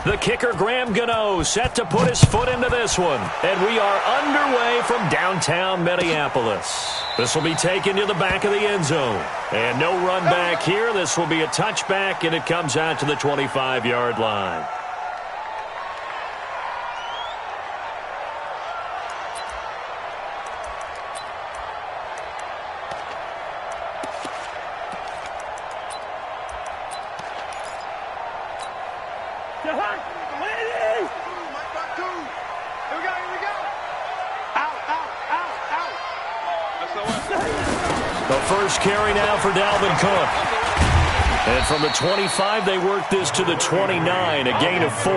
The kicker, Graham Gano, set to put his foot into this one. And we are underway from downtown Minneapolis. This will be taken to the back of the end zone. And no run back here. This will be a touchback, and it comes out to the 25-yard line. The first carry now for Dalvin Cook. And from the 25, they work this to the 29, a gain of 4.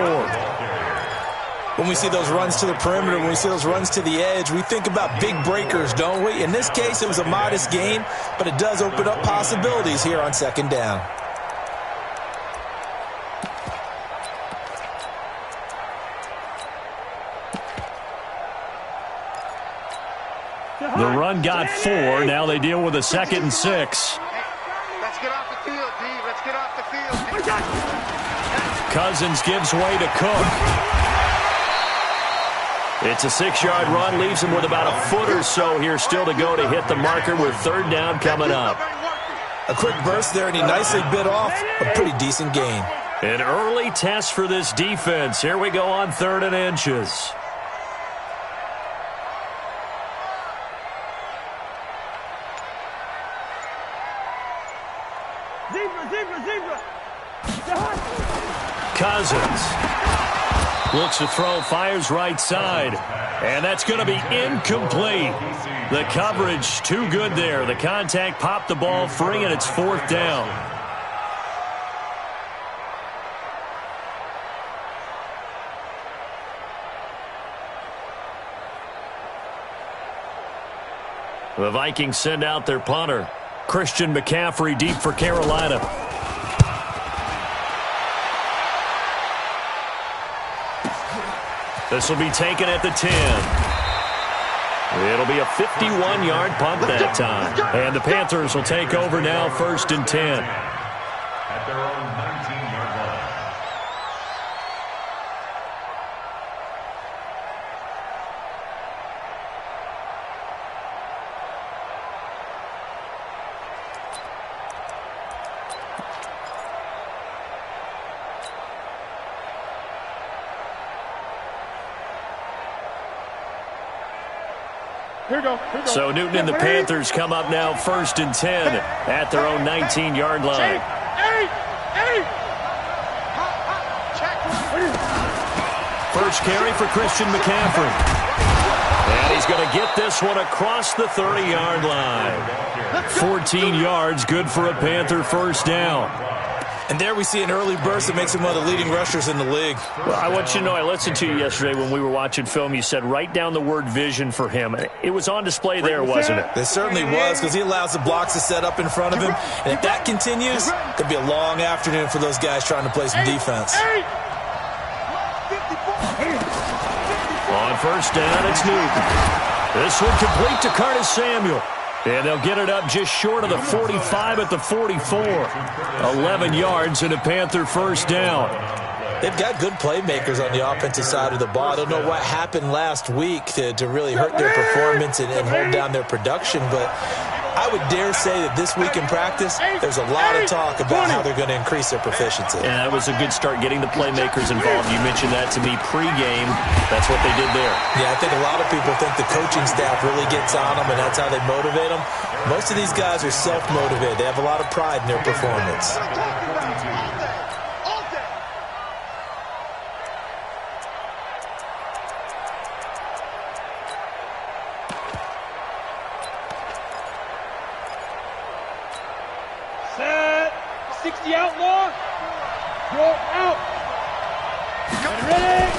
When we see those runs to the perimeter, when we see those runs to the edge, we think about big breakers, don't we? In this case, it was a modest gain, but it does open up possibilities here on second down. The run got 4. Now they deal with a 2nd and 6. Let's get off the field, D. Let's get off the field. Cousins gives way to Cook. It's a 6-yard run. Leaves him with about a foot or so here still to go to hit the marker with third down coming up. A quick burst there, and he nicely bit off a pretty decent gain. An early test for this defense. Here we go on 3rd and inches. Cousins looks to throw, fires right side, and that's going to be incomplete. The coverage too good there. The contact popped the ball free, and it's 4th down. The Vikings send out their punter. Christian McCaffrey deep for Carolina. This will be taken at the 10. It'll be a 51-yard punt that time. And the Panthers will take over now, 1st and 10. At their own 19-yard line. Here we go. So Newton and the Panthers come up now 1st and 10 at their own 19-yard line. First carry for Christian McCaffrey. And he's going to get this one across the 30-yard line. 14 yards, good for a Panther first down. And there we see an early burst that makes him one of the leading rushers in the league. Well, I want you to know, I listened to you yesterday when we were watching film. You said write down the word vision for him. It was on display there, wasn't it? It certainly was, because he allows the blocks to set up in front of him. And if that continues, it could be a long afternoon for those guys trying to play some defense. On first down, it's Newton. This one complete to Curtis Samuel. And they'll get it up just short of the 45 at the 44. 11 yards and a Panther first down. They've got good playmakers on the offensive side of the ball. I don't know what happened last week to really hurt their performance and hold down their production, but I would dare say that this week in practice, there's a lot of talk about how they're going to increase their proficiency. And that was a good start, getting the playmakers involved. You mentioned that to me pregame. That's what they did there. Yeah, I think a lot of people think the coaching staff really gets on them, and that's how they motivate them. Most of these guys are self-motivated. They have a lot of pride in their performance. Set. 60 outlaw. Go out. Ready.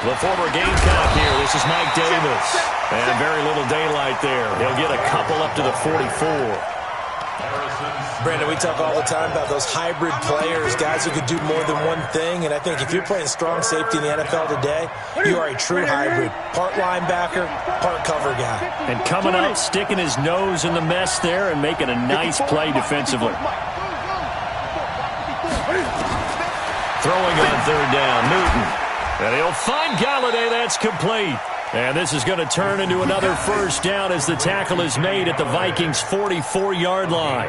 The former Gamecock here. This is Mike Davis. And very little daylight there. He'll get a couple up to the 44. Brandon, we talk all the time about those hybrid players, guys who could do more than one thing. And I think if you're playing strong safety in the NFL today, you are a true hybrid. Part linebacker, part cover guy. And coming up, sticking his nose in the mess there and making a nice play defensively. throwing on third down. Newton. And he'll find Galladay. That's complete. And this is going to turn into another first down as the tackle is made at the Vikings' 44-yard line.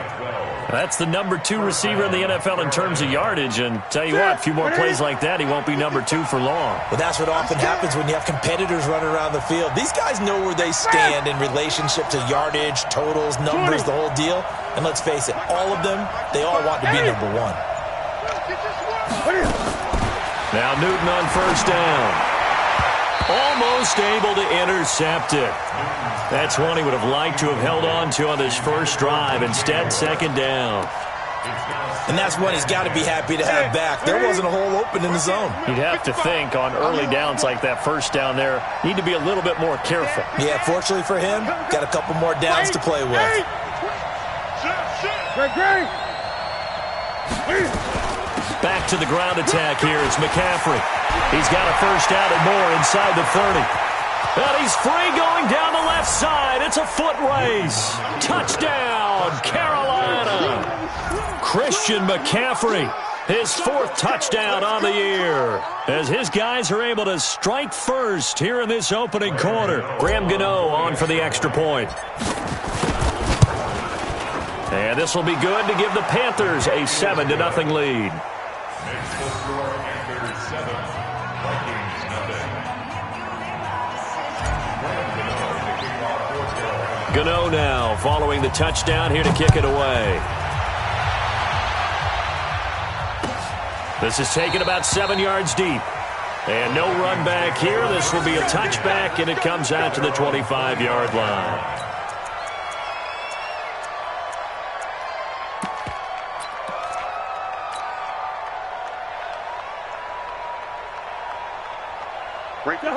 That's the number 2 receiver in the NFL in terms of yardage. And tell you what, a few more plays like that, he won't be number 2 for long. Well, that's what often happens when you have competitors running around the field. These guys know where they stand in relationship to yardage, totals, numbers, the whole deal. And let's face it, all of them, they all want to be number 1. Now Newton on first down. Almost able to intercept it. That's one he would have liked to have held on to on this first drive. Instead, second down. And that's one he's got to be happy to have back. There wasn't a hole open in the zone. You'd have to think on early downs like that first down there, need to be a little bit more careful. Yeah, fortunately for him, got a couple more downs to play with. Back to the ground attack here. It's McCaffrey. He's got a first down and more inside the 30. And he's free going down the left side. It's a foot race. Touchdown, Carolina. Christian McCaffrey, his 4th touchdown on the year, as his guys are able to strike first here in this opening quarter. Graham Gano on for the extra point. And this will be good to give the Panthers a 7-0 lead. Gano now following the touchdown here to kick it away. This is taken about 7 yards deep. And no run back here. This will be a touchback, and it comes out to the 25-yard line.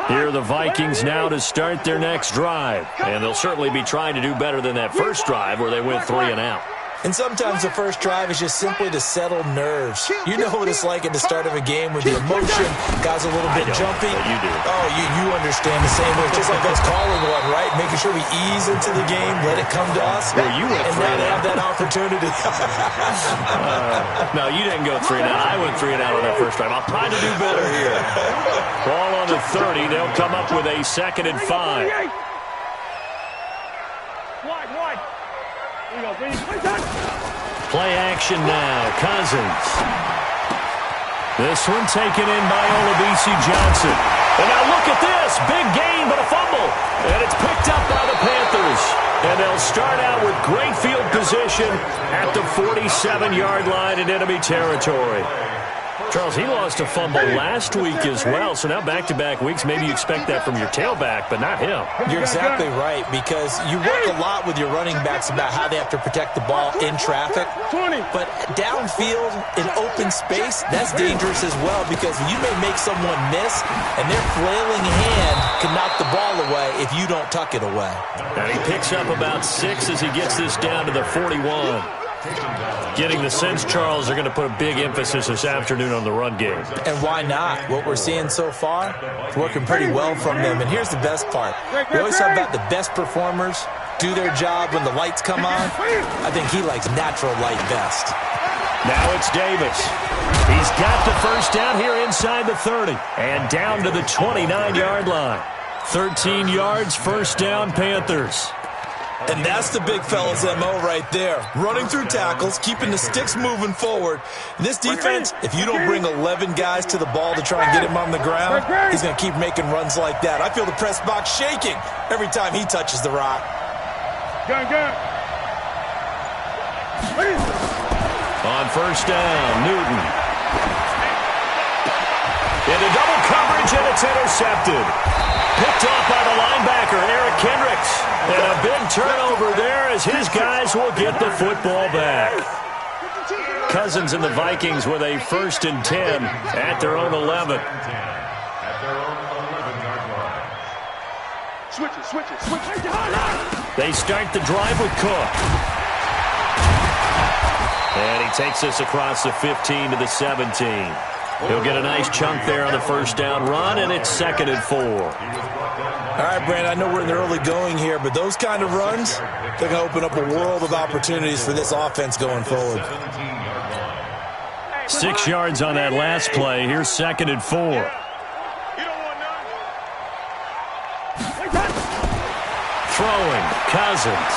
Here are the Vikings now to start their next drive. And they'll certainly be trying to do better than that first drive where they went 3 and out. And sometimes the first drive is just simply to settle nerves. You know what it's like at the start of a game when the emotion got a little bit jumpy. You do. Oh, you understand the same way. It's just like us calling one, right? Making sure we ease into the game, let it come to us. Well, you went and now they have that opportunity. No, you didn't go 3 and out. I went 3 and out on that first drive. I'll try to do better here. Ball on the 30. They'll come up with a 2nd and 5. Play action now. Cousins. This one taken in by Olabisi Johnson. And now look at this. Big gain, but a fumble. And it's picked up by the Panthers. And they'll start out with great field position at the 47-yard line in enemy territory. Charles, he lost a fumble last week as well, so now back-to-back weeks, maybe you expect that from your tailback, but not him. You're exactly right, because you work a lot with your running backs about how they have to protect the ball in traffic, but downfield, in open space, that's dangerous as well, because you may make someone miss, and their flailing hand can knock the ball away if you don't tuck it away. And he picks up about 6 as he gets this down to the 41. Getting the sense, Charles, they're going to put a big emphasis this afternoon on the run game. And why not? What we're seeing so far is working pretty well from them. And here's the best part. We always talk about the best performers do their job when the lights come on. I think he likes natural light best. Now it's Davis. He's got the first down here inside the 30 and down to the 29-yard line. 13 yards, first down, Panthers. And that's the big fella's MO right there. Running through tackles, keeping the sticks moving forward. This defense, if you don't bring 11 guys to the ball to try and get him on the ground, he's going to keep making runs like that. I feel the press box shaking every time he touches the rock. On first down, Newton. Into double coverage, and it's intercepted. Picked off by the linebacker, Eric Kendricks. And a big turnover there as his guys will get the football back. Cousins and the Vikings with a 1st and 10 at their own 11. They start the drive with Cook. And he takes us across the 15 to the 17. He'll get a nice chunk there on the first down run, and it's 2nd and 4. All right, Brandon, I know we're in the early going here, but those kind of runs, they're going to open up a world of opportunities for this offense going forward. 6 yards on that last play. Here's 2nd and 4. Throwing, Cousins.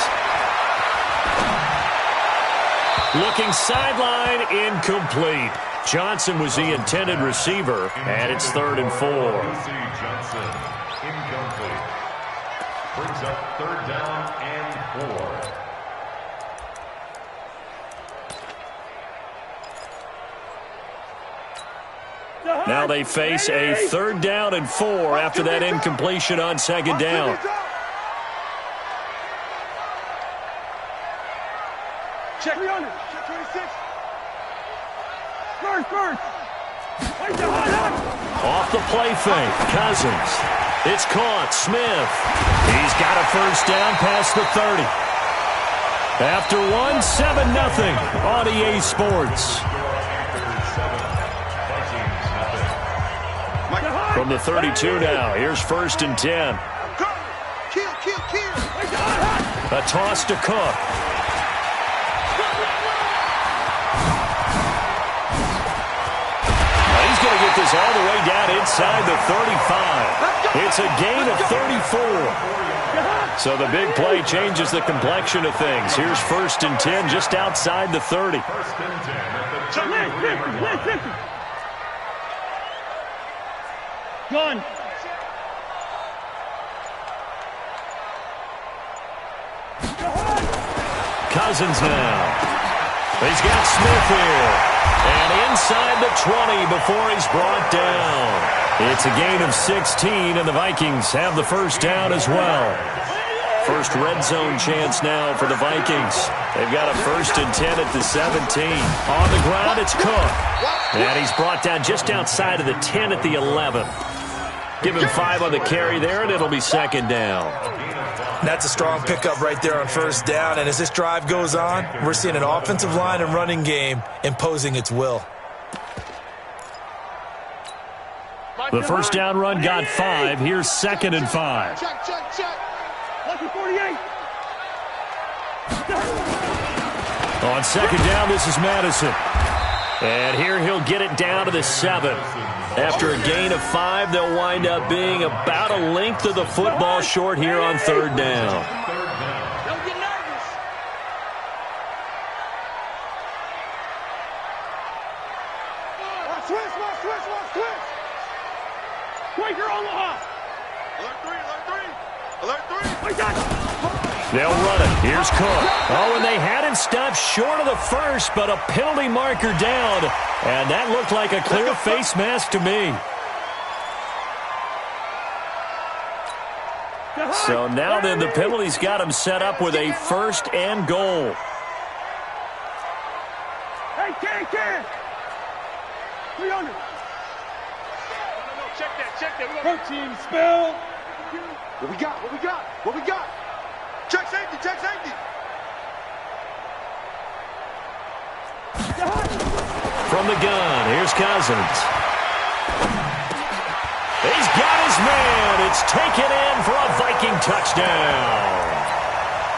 Looking sideline, incomplete. Johnson was the intended receiver, and it's 3rd and 4. Johnson, incomplete. Brings up 3rd down and 4. Now they face a 3rd down and 4 after that incompletion on 2nd down. Check 300. Check 26. First. Off the play fake, Cousins. It's caught, Smith. He's got a 1st down past the 30. After 7-0 on EA Sports. From the 32 now, here's 1st and 10. Kill. A toss to Cook. He's going to get this all the way down inside the 35. It's a gain of 34. So the big play changes the complexion of things. Here's 1st and 10 just outside the 30. 1st and 10 at the 33-yard line. Gun. Cousins now. He's got Smith here. And inside the 20 before he's brought down. It's a gain of 16, and the Vikings have the 1st down as well. First red zone chance now for the Vikings. They've got a 1st and 10 at the 17. On the ground, it's Cook. And he's brought down just outside of the 10 at the 11. Give him 5 on the carry there, and it'll be 2nd down. That's a strong pickup right there on 1st down. And as this drive goes on, we're seeing an offensive line and running game imposing its will. The 1st down run got 5. Here's 2nd and 5. Check. Lucky 48. On 2nd down, this is Madison. And here he'll get it down to the 7. After a gain of 5, they'll wind up being about a length of the football short here on 3rd down. Don't get nervous. Switch. Quaker Omaha. Alert 3. They'll run it. Here's Cook. Oh, and they had him stopped short of the 1st, but a penalty marker down. And that looked like a clear face mask to me. So now then, the penalty's got him set up with a 1st and goal. Hey, can. 300. No, check that. Pro team spell. What we got? Check safety. From the gun, here's Cousins. He's got his man. It's taken in for a Viking touchdown.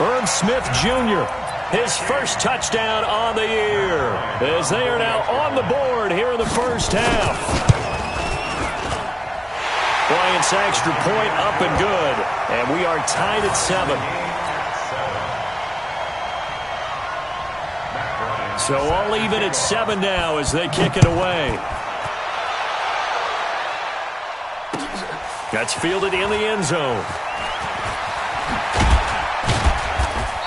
Irv Smith Jr., his 1st touchdown on the year, as they are now on the board here in the 1st half. Bryant's extra point up and good, and we are tied at 7. So all even at 7 now as they kick it away. That's fielded in the end zone.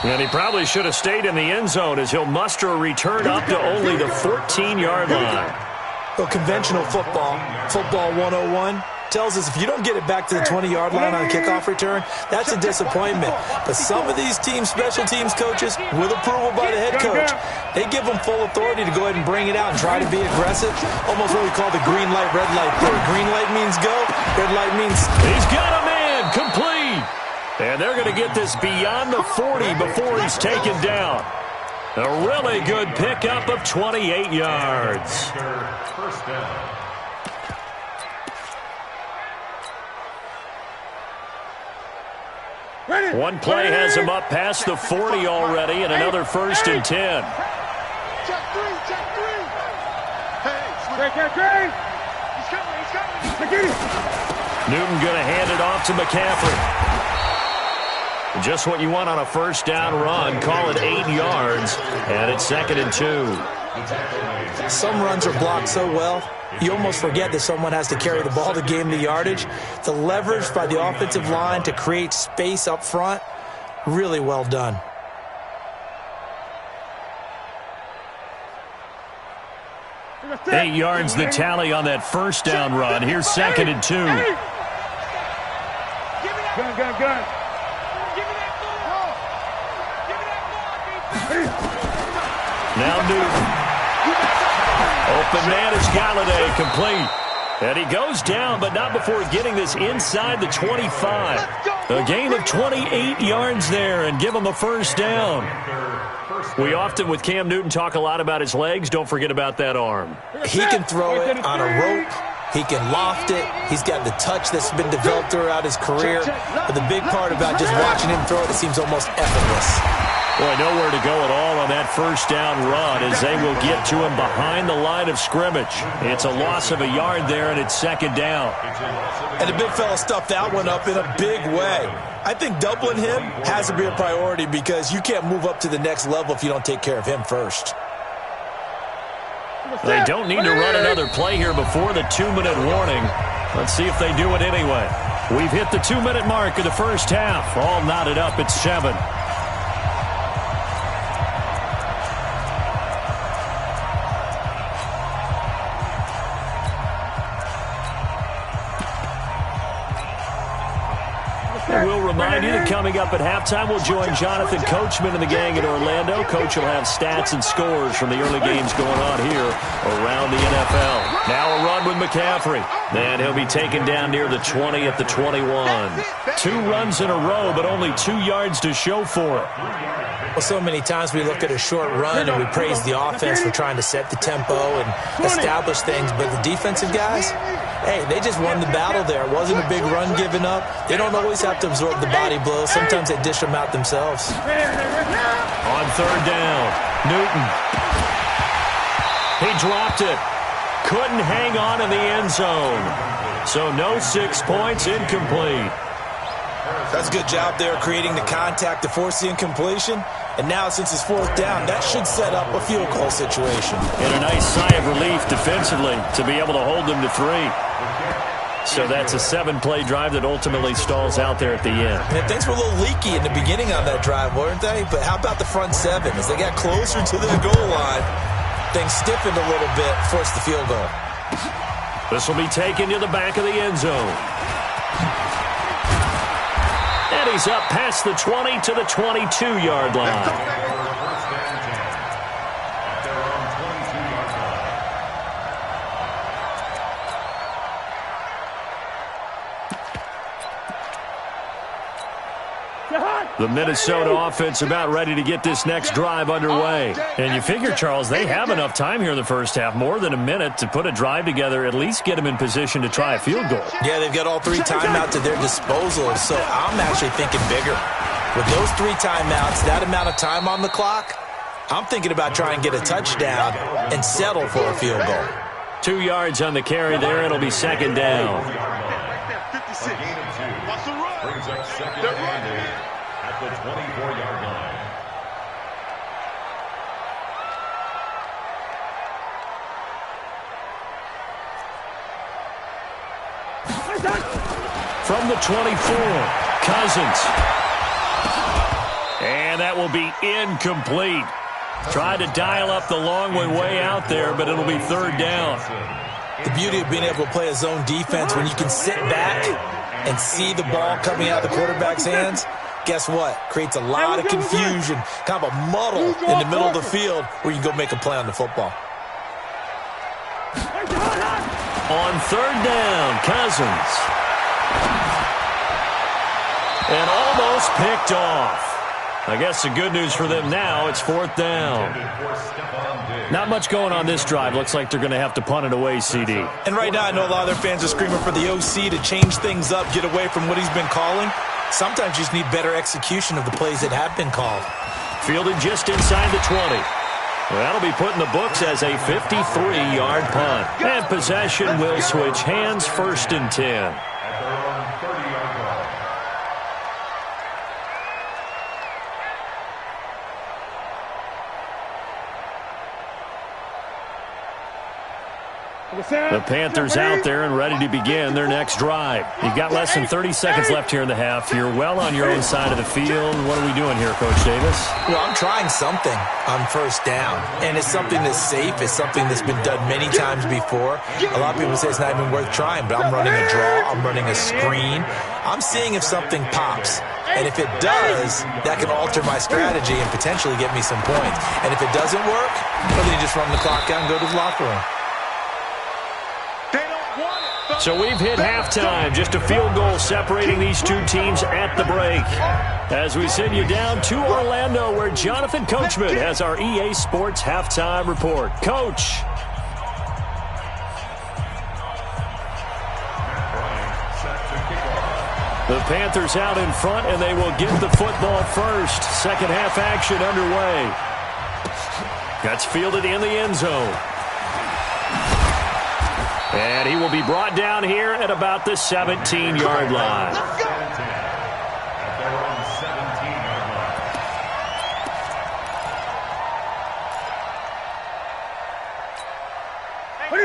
And he probably should have stayed in the end zone as he'll muster a return up to only the 14-yard line. Well, conventional football 101, tells us if you don't get it back to the 20-yard line on a kickoff return, that's a disappointment. But some of these team special teams coaches, with approval by the head coach, they give them full authority to go ahead and bring it out and try to be aggressive. Almost what we call the green light, red light theory. Green light means go, red light means... He's got a man, complete. And they're going to get this beyond the 40 before he's taken down. A really good pickup of 28 yards. 1st down. One play has him up past the 40 already, and another 1st and 10. Check 3. Newton going to hand it off to McCaffrey. Just what you want on a first down run. Call it 8 yards, and it's 2nd and 2. Some runs are blocked so well, you almost forget that someone has to carry the ball to gain the yardage. The leverage by the offensive line to create space up front, really well done. Eight yards the tally on that first down run. Here's 2nd and 2. Gun. Now Newton. Open man is Galladay, complete. And he goes down, but not before getting this inside the 25. A gain of 28 yards there and give him a first down. We often, with Cam Newton, talk a lot about his legs. Don't forget about that arm. He can throw it on a rope. He can loft it. He's got the touch that's been developed throughout his career. But the big part about just watching him throw it, it seems almost effortless. Boy, nowhere to go at all on that first down run as they will get to him behind the line of scrimmage. It's a loss of a yard there, and it's 2nd down. And the big fella stuffed that one up in a big way. I think doubling him has to be a priority because you can't move up to the next level if you don't take care of him first. They don't need to run another play here before the 2-minute warning. Let's see if they do it anyway. We've hit the 2-minute mark of the first half. All knotted up at 7. And we'll remind you that coming up at halftime, we'll join Jonathan Coachman and the gang in Orlando. Coach will have stats and scores from the early games going on here around the NFL. Now a run with McCaffrey. And he'll be taken down near the 20 at the 21. 2 runs in a row, but only 2 yards to show for it. Well, so many times we look at a short run and we praise the offense for trying to set the tempo and establish things. But the defensive guys, hey, they just won the battle there. It wasn't a big run given up. They don't always have to absorb the body blows. Sometimes they dish them out themselves. On 3rd down, Newton. He dropped it. Couldn't hang on in the end zone. So no 6 points, incomplete. That's a good job there creating the contact to force the incompletion. And now since it's 4th down, that should set up a field goal situation. And a nice sigh of relief defensively to be able to hold them to 3. So that's a 7-play drive that ultimately stalls out there at the end. And things were a little leaky in the beginning on that drive, weren't they? But how about the front 7? As they got closer to the goal line, things stiffened a little bit, forced the field goal. This will be taken to the back of the end zone. And he's up past the 20 to the 22-yard line. The Minnesota offense about ready to get this next drive underway. And you figure, Charles, they have enough time here in the first half, more than a minute, to put a drive together, at least get them in position to try a field goal. Yeah, they've got all 3 timeouts at their disposal, so I'm actually thinking bigger. With those 3 timeouts, that amount of time on the clock, I'm thinking about trying to get a touchdown and settle for a field goal. 2 yards on the carry there. It'll be 2nd down. Brings up 2nd and 8 at the 24-yard line. From the 24, Cousins. And that will be incomplete. Tried to dial up the long way out there, but it'll be 3rd down. The beauty of being able to play a zone defense when you can sit back and see the ball coming out of the quarterback's hands, guess what? Creates a lot of confusion, kind of a muddle in the middle of the field where you can go make a play on the football. On 3rd down, Cousins. And almost picked off. I guess the good news for them now, it's 4th down. Not much going on this drive. Looks like they're going to have to punt it away, CD. And right now I know a lot of their fans are screaming for the OC to change things up, get away from what he's been calling. Sometimes you just need better execution of the plays that have been called. Fielded just inside the 20. That'll be put in the books as a 53-yard punt. And possession will switch hands, 1st and 10. The Panthers out there and ready to begin their next drive. You've got less than 30 seconds left here in the half. You're well on your own side of the field. What are we doing here, Coach Davis? Well, I'm trying something on 1st down, and it's something that's safe. It's something that's been done many times before. A lot of people say it's not even worth trying, but I'm running a draw. I'm running a screen. I'm seeing if something pops. And if it does, that can alter my strategy and potentially get me some points. And if it doesn't work, well, then you just run the clock out and go to the locker room. So we've hit halftime. Just a field goal separating these two teams at the break. As we send you down to Orlando, where Jonathan Coachman has our EA Sports halftime report. Coach. The Panthers out in front, and they will get the football first. Second half action underway. That's fielded in the end zone. And he will be brought down here at about the 17-yard line.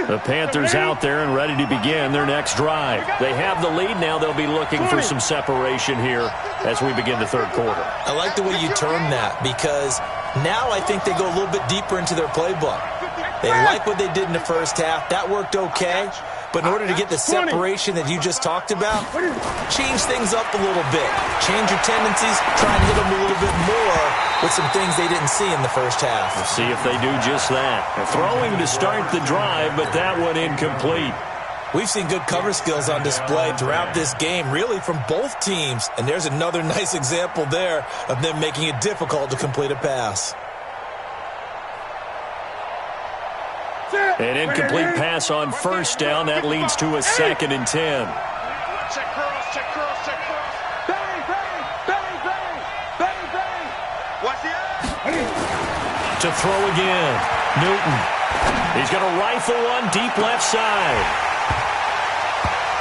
The Panthers out there and ready to begin their next drive. They have the lead now. They'll be looking for some separation here as we begin the third quarter. I like the way you term that, because now I think they go a little bit deeper into their playbook. They like what they did in the first half. That worked okay. But in order to get the separation that you just talked about, change things up a little bit. Change your tendencies. Try and hit them a little bit more with some things they didn't see in the first half. We'll see if they do just that. Throwing to start the drive, but that one incomplete. We've seen good cover skills on display throughout this game, really from both teams. And there's another nice example there of them making it difficult to complete a pass. An incomplete pass on 1st down. That leads to a 2nd and 10. Check cross, check cross, check cross. Bang, bang, bang, bang, bang, bang. What's the To throw again. Newton. He's going to rifle one deep left side.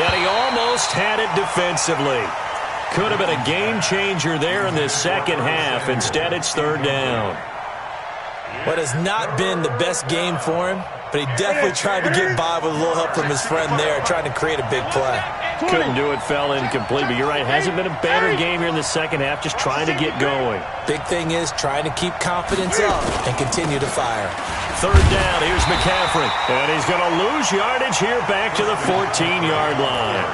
And he almost had it defensively. Could have been a game changer there in this second half. Instead, it's 3rd down. What has not been the best game for him, but he definitely tried to get by with a little help from his friend there, trying to create a big play. Couldn't do it, fell incomplete, but you're right. Hasn't been a better game here in the second half, just trying to get going. Big thing is trying to keep confidence up and continue to fire. 3rd down, here's McCaffrey. And he's going to lose yardage here back to the 14-yard line.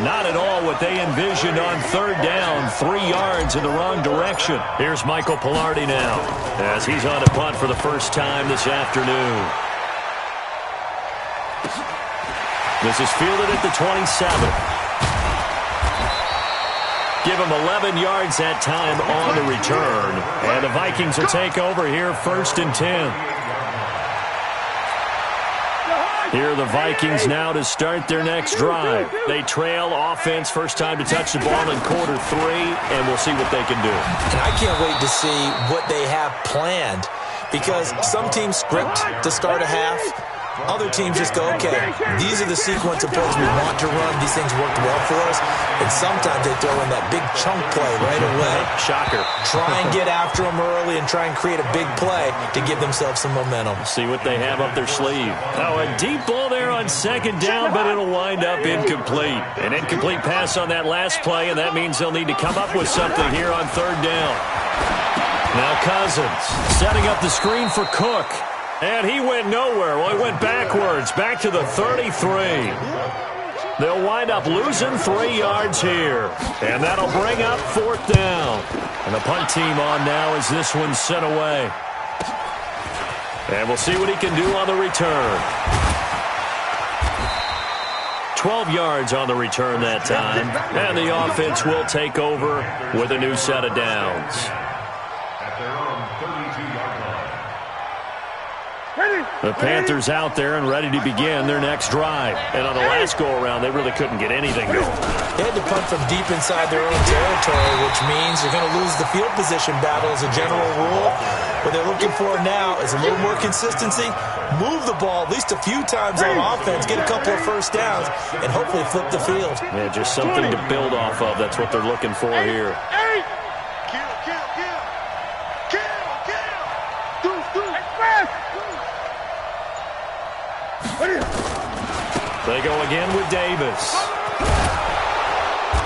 Not at all what they envisioned on 3rd down. 3 yards in the wrong direction. Here's Michael Pilardi now as he's on a punt for the first time this afternoon. This is fielded at the 27. Give him 11 yards that time on the return. And the Vikings will take over here 1st and 10. Here are the Vikings now to start their next drive. They trail offense, first time to touch the ball in quarter 3, and we'll see what they can do. And I can't wait to see what they have planned, because some teams script to start a half. Other teams just go, okay, these are the sequence of plays we want to run. These things worked well for us. And sometimes they throw in that big chunk play right away. Shocker. Try and get after them early and try and create a big play to give themselves some momentum. See what they have up their sleeve. Oh, a deep ball there on 2nd down, but it'll wind up incomplete. An incomplete pass on that last play, and that means they'll need to come up with something here on 3rd down. Now Cousins setting up the screen for Cook. And he went nowhere. Well, he went backwards, back to the 33. They'll wind up losing 3 yards here. And that'll bring up 4th down. And the punt team on now as this one's sent away. And we'll see what he can do on the return. 12 yards on the return that time. And the offense will take over with a new set of downs. The Panthers out there and ready to begin their next drive. And on the last go-around, they really couldn't get anything going. They had to punt from deep inside their own territory, which means you're going to lose the field position battle as a general rule. What they're looking for now is a little more consistency, move the ball at least a few times on offense, get a couple of first downs, and hopefully flip the field. Yeah, just something to build off of. That's what they're looking for here. They go again with Davis.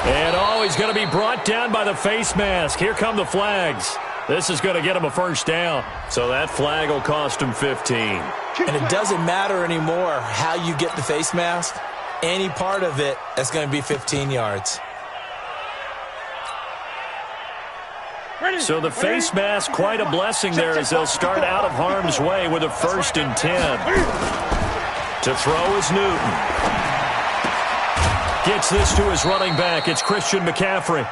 And, oh, he's going to be brought down by the face mask. Here come the flags. This is going to get him a first down. So that flag will cost him 15. And it doesn't matter anymore how you get the face mask. Any part of it, that's going to be 15 yards. So the face mask, quite a blessing there as they'll start out of harm's way with a 1st and 10. To throw is Newton. Gets this to his running back. It's Christian McCaffrey.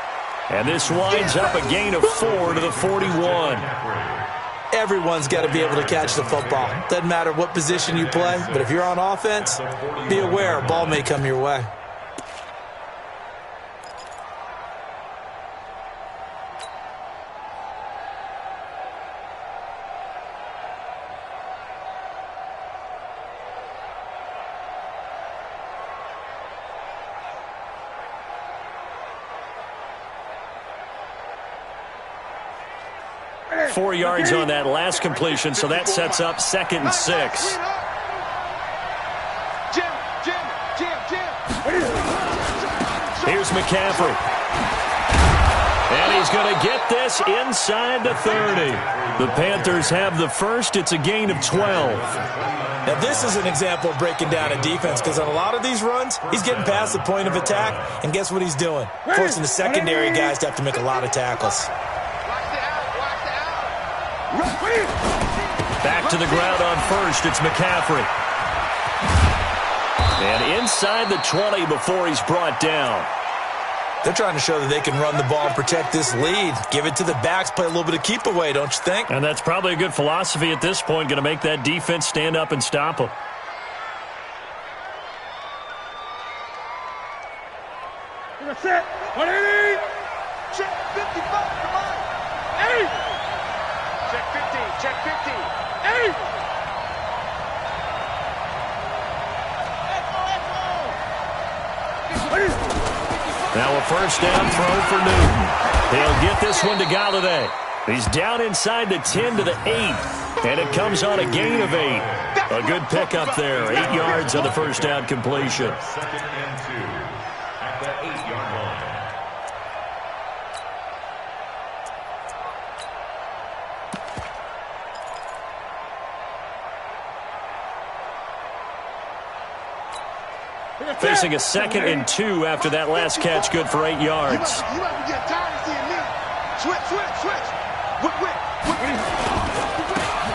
And this winds up a gain of 4 to the 41. Everyone's got to be able to catch the football. Doesn't matter what position you play, but if you're on offense, be aware a ball may come your way. Four yards on that last completion, so that sets up 2nd and 6. Here's McCaffrey. And he's going to get this inside the 30. The Panthers have the first. It's a gain of 12. Now, this is an example of breaking down a defense because on a lot of these runs, he's getting past the point of attack, and guess what he's doing? Forcing the secondary guys to have to make a lot of tackles. Back to the ground on 1st. It's McCaffrey. And inside the 20 before he's brought down. They're trying to show that they can run the ball and protect this lead. Give it to the backs, play a little bit of keep away, don't you think? And that's probably a good philosophy at this point, going to make that defense stand up and stop them. Set. 180. Check 55. Come on. 8. Check 50. Check 50. 8. Now a first down throw for Newton. He'll get this one to Galladay. He's down inside the 10 to the 8. And it comes on a gain of 8. A good pickup there. 8 yards on the first down completion. 2nd and 2 at the 8-yard line. Facing a 2nd and 2 after that last catch, good for 8 yards. You might be getting tired of seeing me. Switch.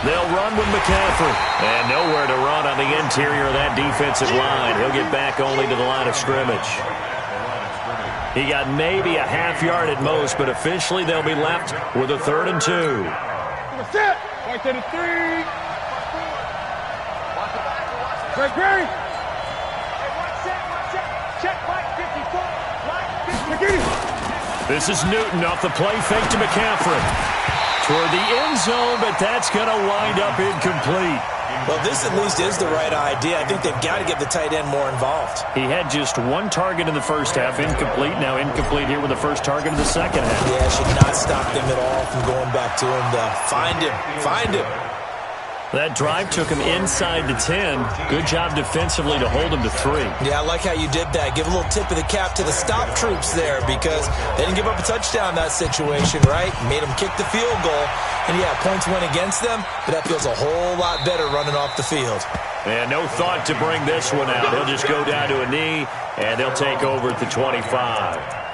They'll run with McCaffrey. And nowhere to run on the interior of that defensive line. He'll get back only to the line of scrimmage. He got maybe a half yard at most, but officially they'll be left with a 3rd and 2. Set. Right to the 3. Great. Check Mike 54. Mike 54. This is Newton off the play fake to McCaffrey. Toward the end zone, but that's going to wind up incomplete. Well, this at least is the right idea. I think they've got to get the tight end more involved. He had just one target in the first half, incomplete. Now incomplete here with the first target of the second half. Yeah, it should not stop them at all from going back to him to find him. That drive took him inside the 10. Good job defensively to hold him to 3. Yeah, I like how you did that. Give a little tip of the cap to the stop troops there because they didn't give up a touchdown in that situation, right? Made them kick the field goal. And, yeah, points went against them, but that feels a whole lot better running off the field. And no thought to bring this one out. He'll just go down to a knee, and they'll take over at the 25.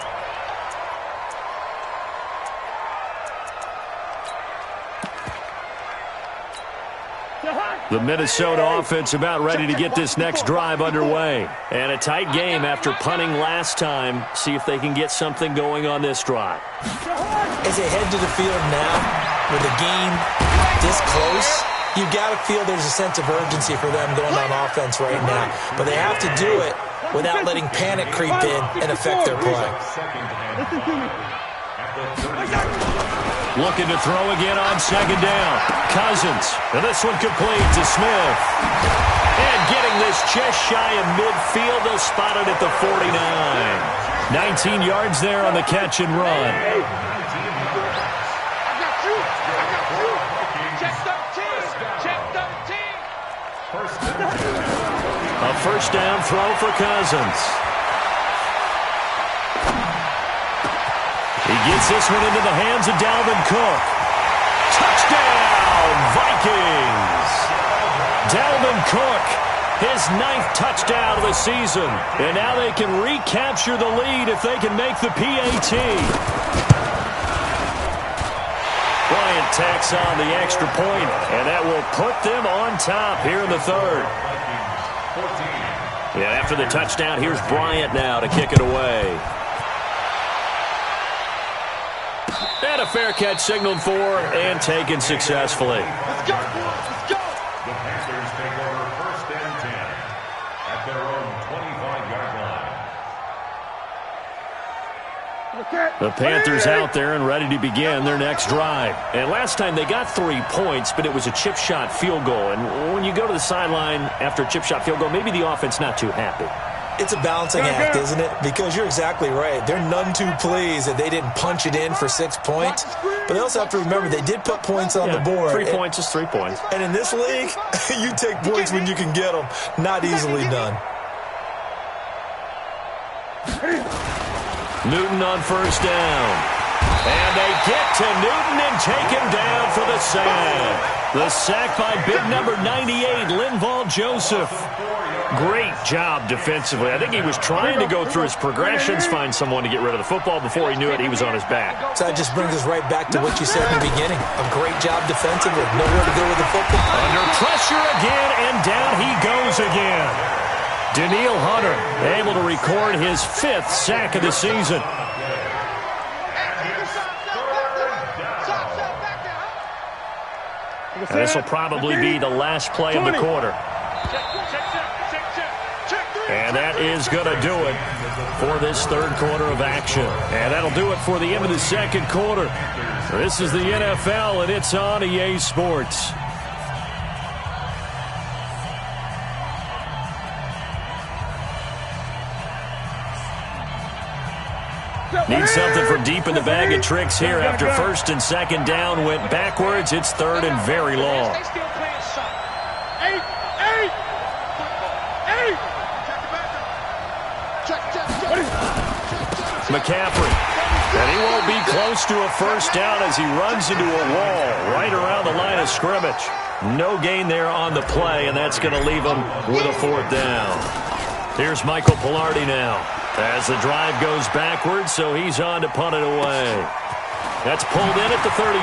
The Minnesota offense about ready to get this next drive underway. And a tight game after punting last time. See if they can get something going on this drive. As they head to the field now, with the game this close, you've got to feel there's a sense of urgency for them going on offense right now. But they have to do it without letting panic creep in and affect their play. Second and 4 at Looking to throw again on second down. Cousins. And this one complete to Smith. And getting this just shy of midfield. They'll spot it at the 49. 19 yards there on the catch and run. A first down throw for Cousins. He gets this one into the hands of Dalvin Cook. Touchdown, Vikings! Dalvin Cook, his 9th touchdown of the season. And now they can recapture the lead if they can make the PAT. Bryant tacks on the extra point, and that will put them on top here in the third. Yeah, after the touchdown, here's Bryant now to kick it away. And a fair catch signaled for and taken successfully. Let's go, boys. Let's go. The Panthers take over 1st and 10 at their own 25-yard line. The Panthers out there and ready to begin their next drive. And last time they got 3 points, but it was a chip shot field goal. And when you go to the sideline after a chip shot field goal, maybe the offense not too happy. It's a balancing act, isn't it? Because you're exactly right. They're none too pleased that they didn't punch it in for 6 points. But they also have to remember they did put points on the board. 3 points is 3 points. And in this league, you take points when you can get them. Not easily done. Newton on first down. And they get to Newton and take him down for the sack. The sack by big number 98, Linval Joseph. Great job defensively. I think he was trying to go through his progressions, find someone to get rid of the football. Before he knew it, he was on his back. So that just brings us right back to what you said in the beginning. A great job defensively. Nowhere to go with the football. Under pressure again, and down he goes again. Danielle Hunter able to record his 5th sack of the season. And this will probably be the last play of the quarter. And that is going to do it for this 3rd quarter of action. And that'll do it for the end of the 2nd quarter. This is the NFL, and it's on EA Sports. Need something from deep in the bag of tricks here after 1st and 2nd down went backwards. It's 3rd and very long. McCaffrey. And he won't be close to a first down as he runs into a wall right around the line of scrimmage. No gain there on the play, and that's going to leave him with a 4th down. Here's Michael Pilardi now as the drive goes backwards, so he's on to punt it away. That's pulled in at the 32.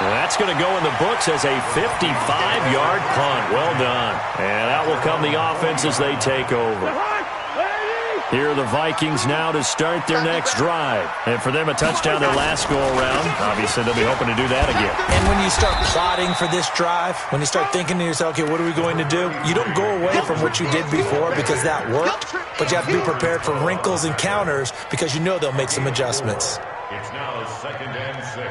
And that's going to go in the books as a 55-yard punt. Well done. And out will come the offense as they take over. Here are the Vikings now to start their next drive. And for them, a touchdown their last go-around. Obviously, they'll be hoping to do that again. And when you start plotting for this drive, when you start thinking to yourself, okay, what are we going to do? You don't go away from what you did before because that worked, but you have to be prepared for wrinkles and counters because you know they'll make some adjustments. It's now 2nd and 6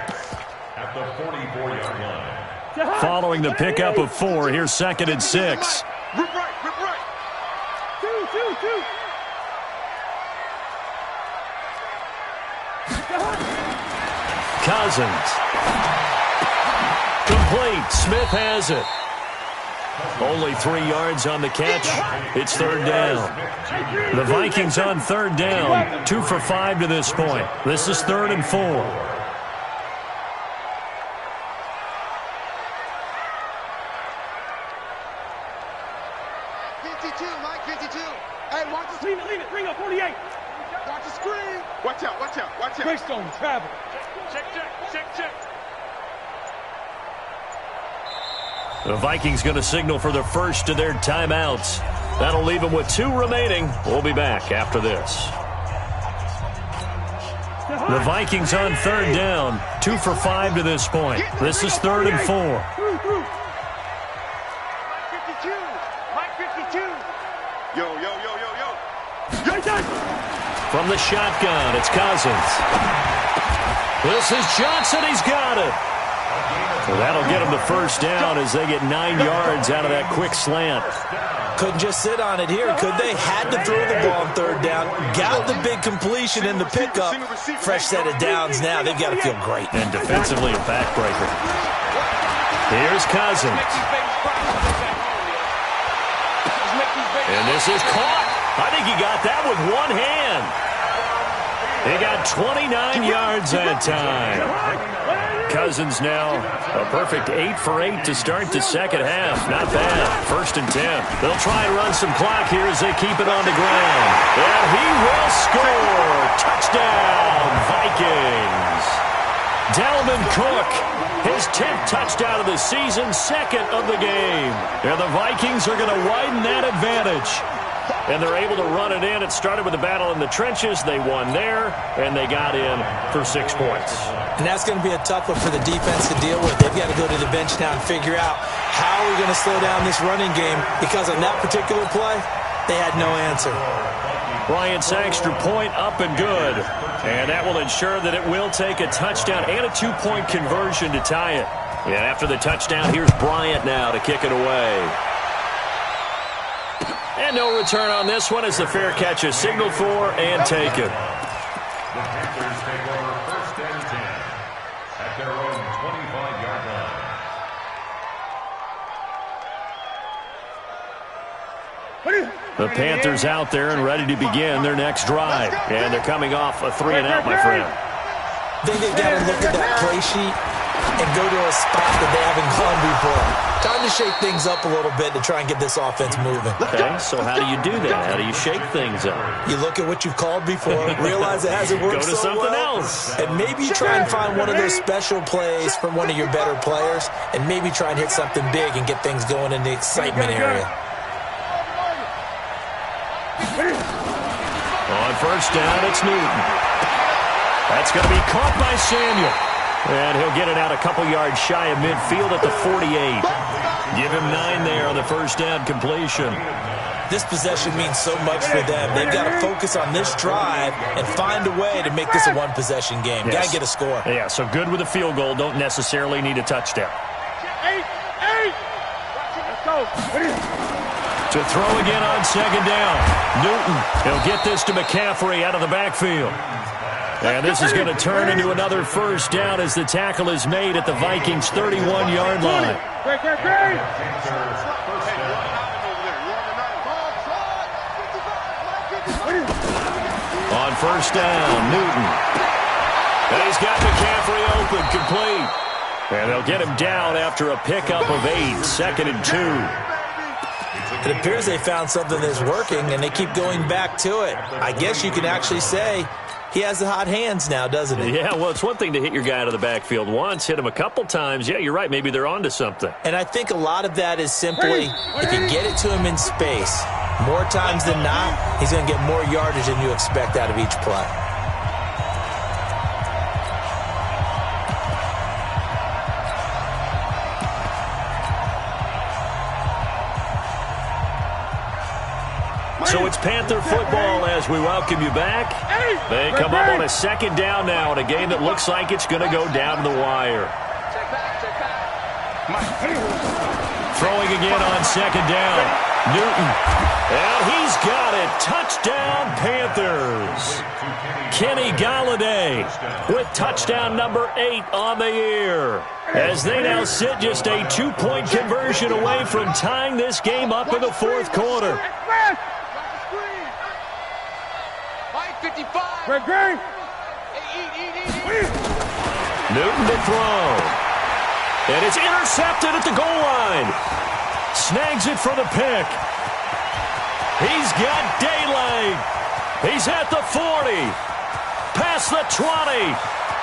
at the 44-yard line. Following the pickup of 4, here's 2nd and 6. Rip right. Two. Cousins. Complete. Smith has it. Only 3 yards on the catch. It's 3rd down. The Vikings on 3rd down. 2 for 5 to this point. This is 3rd and 4. Mike 52. Hey, watch the screen. Lean it. Bring up 48. Watch the screen. Watch out. Greystone, travel. Check. The Vikings going to signal for the first of their timeouts. That'll leave them with 2 remaining. We'll be back after this. The Vikings on 3rd down. 2 for 5 to this point. This is 3rd and 4. Mike 52. Yo. From the shotgun, it's Cousins. This is Johnson. He's got it. So that'll get him the first down as they get 9 yards out of that quick slant. Couldn't just sit on it here, could they? Had to throw the ball on third down. Got the big completion in the pickup. Fresh set of downs now. They've got to feel great. And defensively, a backbreaker. Here's Cousins. And this is caught. I think he got that with one hand. He got 29 yards that time. Cousins now a perfect 8 for 8 to start the second half. Not bad. 1st and 10. They'll try and run some clock here as they keep it on the ground. And he will score. Touchdown, Vikings. Dalvin Cook, his 10th touchdown of the season, 2nd of the game. And the Vikings are going to widen that advantage. And they're able to run it in. It started with a battle in the trenches. They won there, and they got in for 6 points. And that's going to be a tough one for the defense to deal with. They've got to go to the bench now and figure out how are we going to slow down this running game, because on that particular play, they had no answer. Bryant Sangster point up and good. And that will ensure that it will take a touchdown and a 2-point conversion to tie it. And after the touchdown, here's Bryant now to kick it away. And no return on this one as the fair catch is signaled for and taken. The Panthers take over 1st and 10 at their own 25-yard line. The Panthers out there and ready to begin their next drive. And they're coming off a 3-and-out, my friend. I think they've got to look at that play sheet and go to a spot that they haven't gone before. Time to shake things up a little bit to try and get this offense moving. Okay, so how do you do that? How do you shake things up? You look at what you've called before, realize it hasn't worked Go to so something well, else. and maybe try and find one of those special plays from one of your better players, and maybe try and hit something big and get things going in the excitement area. On 1st down, it's Newton. That's going to be caught by Samuel. And he'll get it out a couple yards shy of midfield at the 48. Give him 9 there on the 1st down completion. This possession means so much for them. They've got to focus on this drive and find a way to make this a one-possession game. Yes. Got to get a score. Yeah, so good with a field goal. Don't necessarily need a touchdown. 8. Let's go. To throw again on 2nd down. Newton, he'll get this to McCaffrey out of the backfield. And this is going to turn into another 1st down as the tackle is made at the Vikings' 31-yard line. On 1st down, Newton. And he's got McCaffrey open, complete. And they'll get him down after a pickup of 8, 2nd and 2. It appears they found something that's working, and they keep going back to it. I guess you can actually say he has the hot hands now, doesn't he? Yeah, well, it's one thing to hit your guy out of the backfield once, hit him a couple times. Yeah, you're right. Maybe they're onto something. And I think a lot of that is simply if you get it to him in space, more times than not, he's going to get more yardage than you expect out of each play. So it's Panther football as we welcome you back. They come up on a 2nd down now in a game that looks like it's going to go down to the wire. Throwing again on 2nd down. Newton. And he's got it. Touchdown, Panthers. Kenny Galladay with touchdown number 8 on the year. As they now sit just a 2-point conversion away from tying this game up in the 4th quarter. 55. Newton to throw. And it's intercepted at the goal line. Snags it for the pick. He's got daylight. He's at the 40. Past the 20.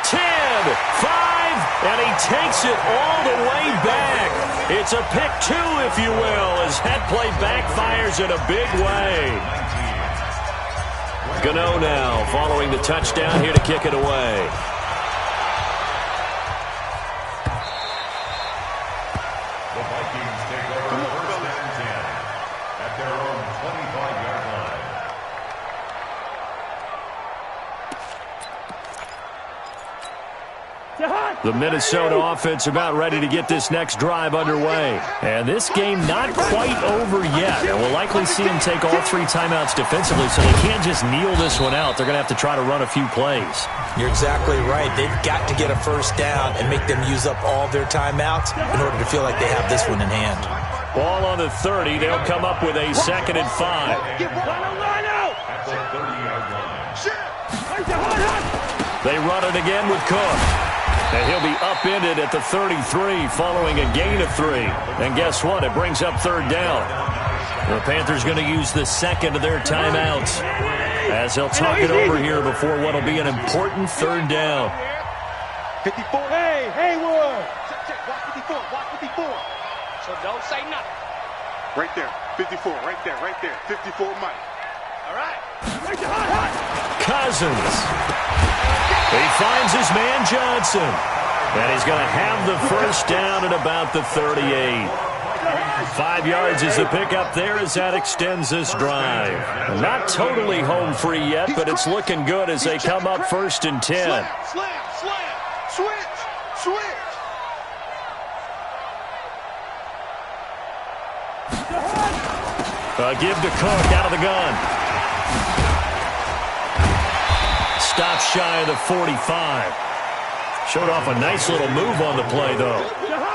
10. 5. And he takes it all the way back. It's a pick 2, if you will, as that play backfires in a big way. Gano now following the touchdown here to kick it away. The Vikings take over 1st and 10 at their own 25-yard line. The Minnesota offense about ready to get this next drive underway. And this game not quite over yet. And we'll likely see them take all 3 timeouts defensively, so they can't just kneel this one out. They're going to have to try to run a few plays. You're exactly right. They've got to get a first down and make them use up all their timeouts in order to feel like they have this one in hand. Ball on the 30. They'll come up with a 2nd and 5. At the 30-yard line. They run it again with Cook. And he'll be upended at the 33 following a gain of 3. And guess what? It brings up 3rd down. The Panthers going to use the 2nd of their timeouts as they'll talk it over here before what will be an important 3rd down. 54. Hey, Haywood. Check. Watch 54. Watch 54. So don't say nothing. Right there. 54. Right there. 54 Mike. All right. Cousins. He finds his man Johnson. And he's going to have the first down at about the 38. 5 yards is the pickup there as that extends this drive. Not totally home free yet, but it's looking good as they come up 1st and 10. Slam. Switch. Give to Cook out of the gun. Stop shy of the 45. Showed off a nice little move on the play, though.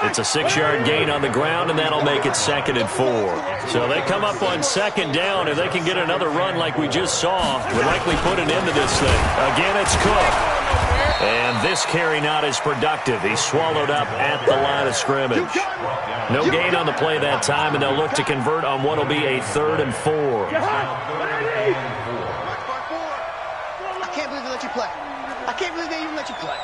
It's a 6-yard gain on the ground, and that'll make it 2nd and 4. So they come up on 2nd down. If they can get another run like we just saw, we'll likely put an end to this thing. Again, it's Cook. And this carry not as productive. He's swallowed up at the line of scrimmage. No gain on the play that time, and they'll look to convert on what will be a 3rd and 4. I can't believe they let you play. I can't believe they even let you play.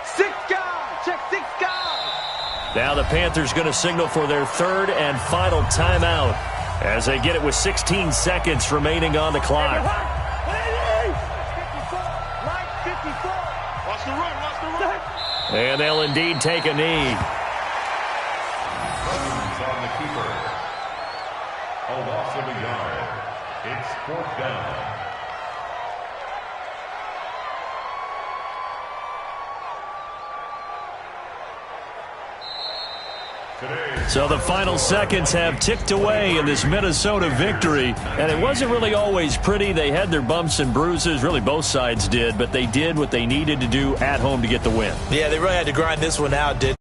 6 guys. Check 6 guys. Now the Panthers going to signal for their 3rd and final timeout as they get it with 16 seconds remaining on the clock. Watch the run. And they'll indeed take a knee. Cousins on the keeper. A loss of a yard. It's 4th down. So the final seconds have ticked away in this Minnesota victory. And it wasn't really always pretty. They had their bumps and bruises. Really, both sides did. But they did what they needed to do at home to get the win. Yeah, they really had to grind this one out, didn't